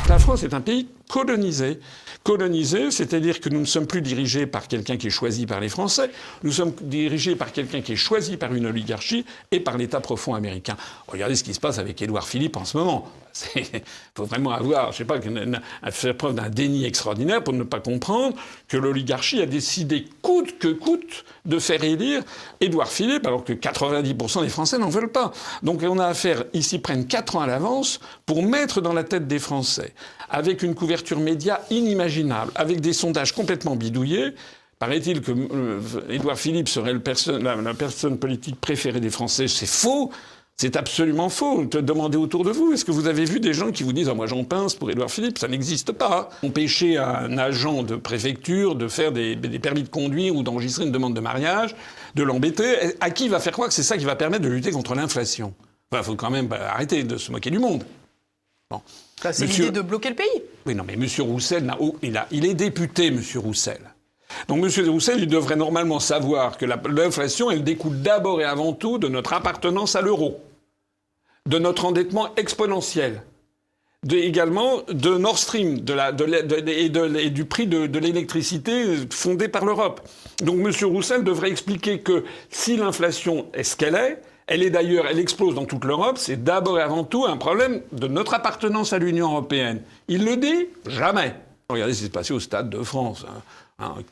La France est un pays colonisé. Colonisé, c'est-à-dire que nous ne sommes plus dirigés par quelqu'un qui est choisi par les Français, nous sommes dirigés par quelqu'un qui est choisi par une oligarchie et par l'État profond américain. Regardez ce qui se passe avec Édouard Philippe en ce moment. Il faut vraiment avoir, je sais pas, faire preuve d'un déni extraordinaire pour ne pas comprendre que l'oligarchie a décidé coûte que coûte de faire élire Édouard Philippe, alors que 90% des Français n'en veulent pas. Donc on a affaire, ils s'y prennent 4 ans à l'avance pour mettre dans la tête des Français, avec une couverture média inimaginable, avec des sondages complètement bidouillés. Paraît-il que Édouard Philippe serait la personne politique préférée des Français. C'est faux. C'est absolument faux. Demandez autour de vous. Est-ce que vous avez vu des gens qui vous disent « Ah, moi j'en pince pour Édouard Philippe ?» Ça n'existe pas. Empêcher un agent de préfecture de faire des permis de conduire ou d'enregistrer une demande de mariage, de l'embêter, à qui il va faire croire que c'est ça qui va permettre de lutter contre l'inflation? Enfin, faut quand même arrêter de se moquer du monde. Bon. Bah, c'est l'idée de bloquer le pays. Oui, non, mais M. Roussel, il est député, M. Roussel. Donc M. Roussel, il devrait normalement savoir que l'inflation, elle découle d'abord et avant tout de notre appartenance à l'euro, de notre endettement exponentiel, également de Nord Stream, et du prix de l'électricité fondé par l'Europe. Donc M. Roussel devrait expliquer que si l'inflation est ce qu'elle est, elle explose dans toute l'Europe, c'est d'abord et avant tout un problème de notre appartenance à l'Union européenne. Il le dit? Jamais. Regardez ce qui s'est passé au Stade de France.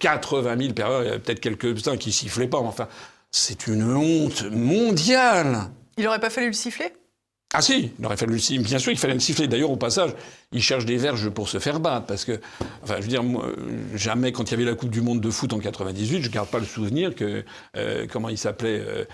80 000 personnes, il y avait peut-être quelques-uns qui sifflaient pas, mais enfin, c'est une honte mondiale. Il n'aurait pas fallu le siffler? Ah si, il aurait fallu le siffler. Bien sûr qu'il fallait le siffler. D'ailleurs, au passage, il cherche des verges pour se faire battre. Parce que, enfin, je veux dire, moi, jamais, quand il y avait la Coupe du Monde de foot en 98, je garde pas le souvenir que, comment il s'appelait,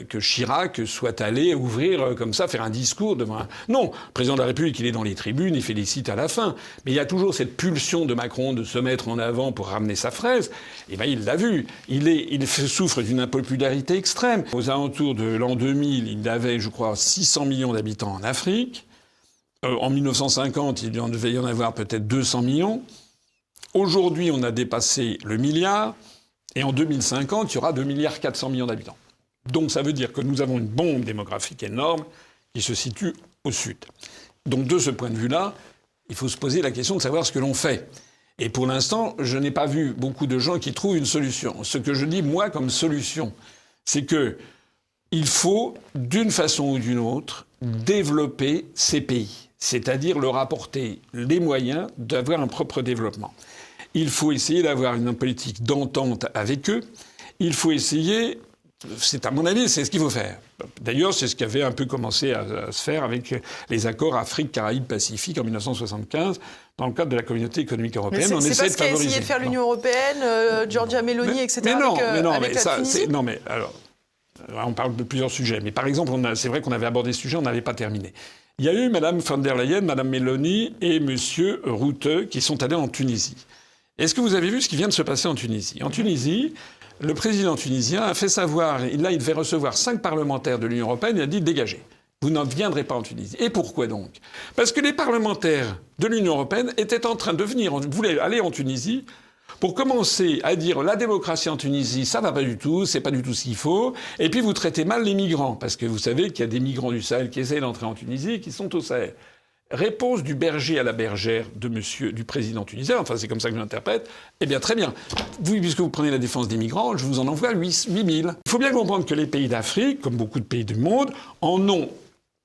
que Chirac soit allé ouvrir comme ça, faire un discours devant un... Non, le président de la République, il est dans les tribunes, il félicite à la fin. Mais il y a toujours cette pulsion de Macron de se mettre en avant pour ramener sa fraise. Et ben, il l'a vu. Il souffre d'une impopularité extrême. Aux alentours de l'an 2000, il avait, je crois, 600 millions d'habitants en Afrique. En 1950, il devait y en avoir peut-être 200 millions. Aujourd'hui, on a dépassé le milliard. Et en 2050, il y aura 2,4 milliards d'habitants. Donc ça veut dire que nous avons une bombe démographique énorme qui se situe au sud. Donc de ce point de vue-là, il faut se poser la question de savoir ce que l'on fait. Et pour l'instant, je n'ai pas vu beaucoup de gens qui trouvent une solution. Ce que je dis, moi, comme solution, c'est que il faut, d'une façon ou d'une autre, développer ces pays, c'est-à-dire leur apporter les moyens d'avoir un propre développement. Il faut essayer d'avoir une politique d'entente avec eux. Il faut essayer, c'est à mon avis, c'est ce qu'il faut faire. D'ailleurs, c'est ce qui avait un peu commencé à se faire avec les accords Afrique, Caraïbes, Pacifique en 1975, dans le cadre de la communauté économique européenne. Mais c'est pas ce qu'a essayé de faire l'Union européenne, Giorgia Meloni, etc. Alors, on parle de plusieurs sujets. Mais par exemple, c'est vrai qu'on avait abordé ce sujet, on n'avait pas terminé. Il y a eu Mme von der Leyen, Mme Meloni et M. Rutte qui sont allés en Tunisie. Est-ce que vous avez vu ce qui vient de se passer en Tunisie? En Tunisie, le président tunisien a fait savoir, là il devait recevoir 5 parlementaires de l'Union européenne, il a dit dégagez. Vous n'en viendrez pas en Tunisie. Et pourquoi donc? Parce que les parlementaires de l'Union européenne étaient en train de voulaient aller en Tunisie pour commencer à dire la démocratie en Tunisie, ça va pas du tout, c'est pas du tout ce qu'il faut, et puis vous traitez mal les migrants, parce que vous savez qu'il y a des migrants du Sahel qui essayent d'entrer en Tunisie et qui sont au Sahel. Réponse du berger à la bergère du président tunisien, enfin c'est comme ça que je l'interprète, eh bien très bien. Vous, puisque vous prenez la défense des migrants, je vous en envoie 8 000. Il faut bien comprendre que les pays d'Afrique, comme beaucoup de pays du monde, en ont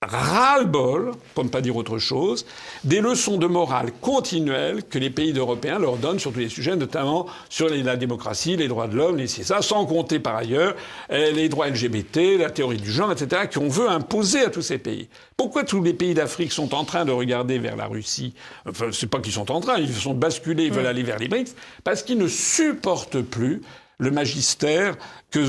ras-le-bol, pour ne pas dire autre chose, des leçons de morale continuelles que les pays européens leur donnent sur tous les sujets, notamment sur la démocratie, les droits de l'homme, les CSA, sans compter par ailleurs les droits LGBT, la théorie du genre, etc., qu'on veut imposer à tous ces pays. Pourquoi tous les pays d'Afrique sont en train de regarder vers la Russie? Enfin, c'est pas qu'ils sont en train, ils sont basculés, ils veulent aller vers les BRICS, parce qu'ils ne supportent plus le magistère que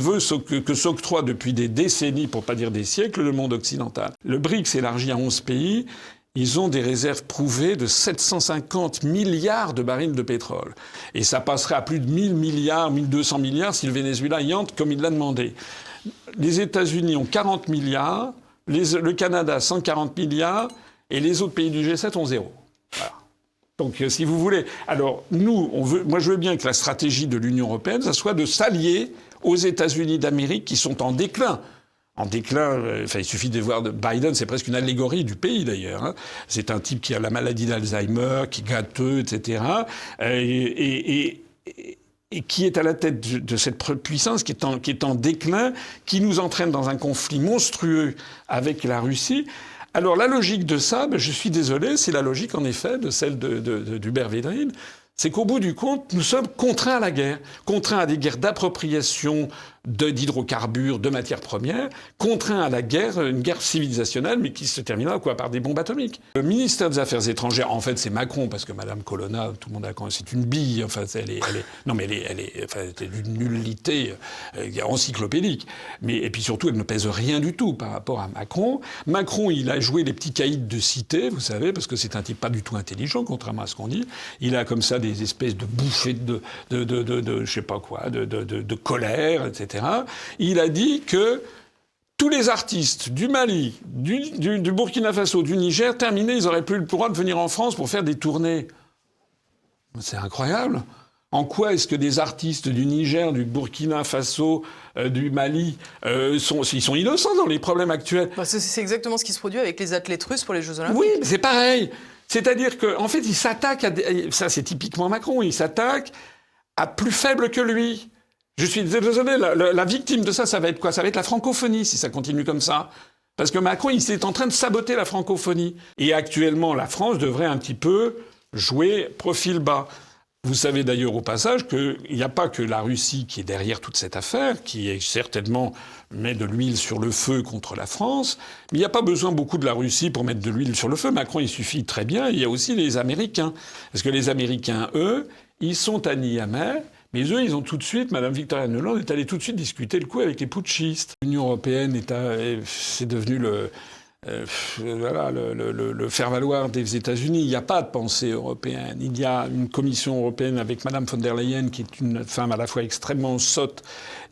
s'octroie depuis des décennies, pour pas dire des siècles, le monde occidental. Le BRICS élargi à 11 pays, ils ont des réserves prouvées de 750 milliards de barils de pétrole. Et ça passerait à plus de 1000 milliards, 1200 milliards si le Venezuela y entre comme il l'a demandé. Les États-Unis ont 40 milliards, le Canada 140 milliards, et les autres pays du G7 ont 0. Voilà. Donc, si vous voulez... Alors, moi, je veux bien que la stratégie de l'Union européenne, ça soit de s'allier aux États-Unis d'Amérique qui sont en déclin. en déclin. Enfin, il suffit de voir Biden, c'est presque une allégorie du pays d'ailleurs. Hein. C'est un type qui a la maladie d'Alzheimer, qui est gâteux, etc. Et qui est à la tête de cette puissance qui est en déclin, qui nous entraîne dans un conflit monstrueux avec la Russie. Alors la logique de ça, je suis désolé, c'est la logique en effet de celle d'Hubert Védrine. C'est qu'au bout du compte, nous sommes contraints à la guerre, contraints à des guerres d'appropriation d'hydrocarbures, de matières premières, contraints à la guerre, une guerre civilisationnelle, mais qui se terminera par des bombes atomiques. Le ministère des Affaires étrangères, en fait, c'est Macron, parce que Madame Colonna, tout le monde a compris, c'est une bille. Enfin, elle est d'une nullité encyclopédique. Et puis surtout, elle ne pèse rien du tout par rapport à Macron. Macron, il a joué les petits caïds de cité, vous savez, parce que c'est un type pas du tout intelligent, contrairement à ce qu'on dit. Il a comme ça des espèces de bouffées de je sais pas quoi, de colère, etc. Il a dit que tous les artistes du Mali, du Burkina Faso, du Niger, terminés, ils n'auraient plus le droit de venir en France pour faire des tournées. C'est incroyable. En quoi est-ce que des artistes du Niger, du Burkina Faso, du Mali, ils sont innocents dans les problèmes actuels? C'est exactement ce qui se produit avec les athlètes russes pour les Jeux Olympiques. Oui, mais c'est pareil. C'est-à-dire qu'en fait, il s'attaque à... Ça, c'est typiquement Macron. Il s'attaque à plus faible que lui. Je suis désolé, la victime de ça, ça va être quoi? Ça va être la francophonie, si ça continue comme ça. Parce que Macron, il est en train de saboter la francophonie. Et actuellement, la France devrait un petit peu jouer profil bas. Vous savez d'ailleurs au passage qu'il n'y a pas que la Russie qui est derrière toute cette affaire, qui est certainement met de l'huile sur le feu contre la France, mais il n'y a pas besoin beaucoup de la Russie pour mettre de l'huile sur le feu. Macron, il suffit très bien. Il y a aussi les Américains. Parce que les Américains, eux, ils sont à Niamey. Mais eux, ils ont tout de suite, Mme Victoria Nuland est allée tout de suite discuter le coup avec les putschistes. L'Union européenne c'est devenu le faire-valoir des États-Unis. Il n'y a pas de pensée européenne. Il y a une commission européenne avec Mme von der Leyen, qui est une femme à la fois extrêmement sotte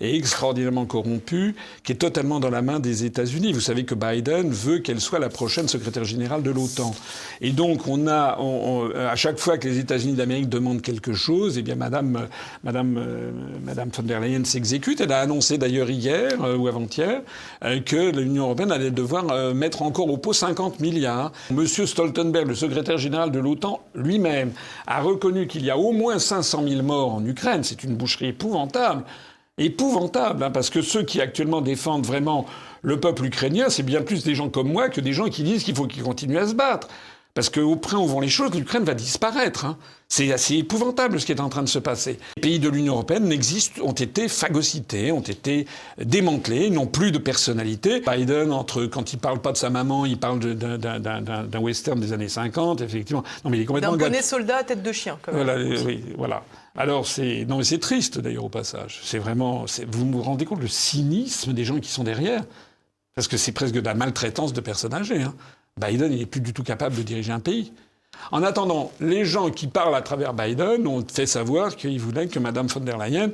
et extraordinairement corrompue, qui est totalement dans la main des États-Unis. Vous savez que Biden veut qu'elle soit la prochaine secrétaire générale de l'OTAN. Et donc, à chaque fois que les États-Unis d'Amérique demandent quelque chose, eh bien, Mme von der Leyen s'exécute. Elle a annoncé d'ailleurs hier ou avant-hier que l'Union européenne allait devoir mettre encore au pot 50 milliards. Monsieur Stoltenberg, le secrétaire général de l'OTAN, lui-même, a reconnu qu'il y a au moins 500 000 morts en Ukraine. C'est une boucherie épouvantable. Épouvantable, hein, parce que ceux qui actuellement défendent vraiment le peuple ukrainien, c'est bien plus des gens comme moi que des gens qui disent qu'il faut qu'ils continuent à se battre. Parce qu'au près où vont les choses, l'Ukraine va disparaître. Hein. C'est assez épouvantable ce qui est en train de se passer. Les pays de l'Union européenne ont été phagocytés, ont été démantelés, n'ont plus de personnalité. Biden, quand il parle pas de sa maman, il parle d'un western des années 50, effectivement. Non, mais il est complètement d'un bonnet soldat à tête de chien, quand même. Voilà, oui, voilà. Alors non, mais c'est triste d'ailleurs au passage. C'est vraiment, vous vous rendez compte le cynisme des gens qui sont derrière, parce que c'est presque de la maltraitance de personnes âgées. Hein. Biden, il n'est plus du tout capable de diriger un pays. En attendant, les gens qui parlent à travers Biden ont fait savoir qu'ils voulaient que Mme von der Leyen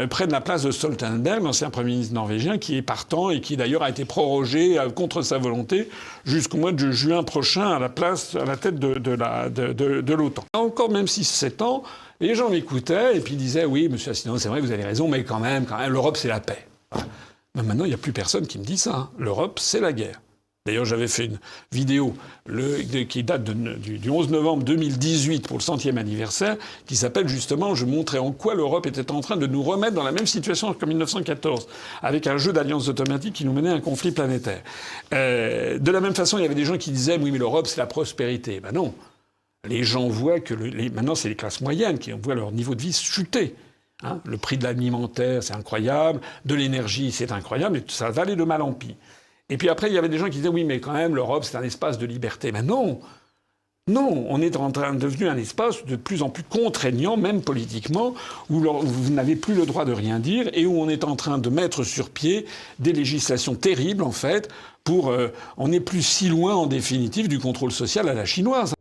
prenne la place de Stoltenberg, l'ancien Premier ministre norvégien, qui est partant et qui d'ailleurs a été prorogé contre sa volonté jusqu'au mois de juin prochain à la tête de l'OTAN. Encore même 6-7 ans, les gens m'écoutaient et puis disaient « Oui, monsieur Asselineau, c'est vrai, vous avez raison, mais quand même, l'Europe, c'est la paix. » Mais maintenant, il n'y a plus personne qui me dit ça. Hein. L'Europe, c'est la guerre. D'ailleurs, j'avais fait une vidéo qui date du 11 novembre 2018 pour le 100e anniversaire, qui s'appelle justement « Je montrais en quoi l'Europe était en train de nous remettre dans la même situation qu'en 1914, avec un jeu d'alliances automatiques qui nous menait à un conflit planétaire. » De la même façon, il y avait des gens qui disaient « Oui, mais l'Europe, c'est la prospérité. » Ben non. Les gens voient que maintenant, c'est les classes moyennes qui voient leur niveau de vie chuter. Hein, le prix de l'alimentaire, c'est incroyable. De l'énergie, c'est incroyable. Et ça va aller de mal en pis. Et puis après, il y avait des gens qui disaient « Oui, mais quand même, l'Europe, c'est un espace de liberté. » Mais non. Non, on est en train de devenir un espace de plus en plus contraignant, même politiquement, où vous n'avez plus le droit de rien dire et où on est en train de mettre sur pied des législations terribles, en fait, on n'est plus si loin, en définitive, du contrôle social à la chinoise.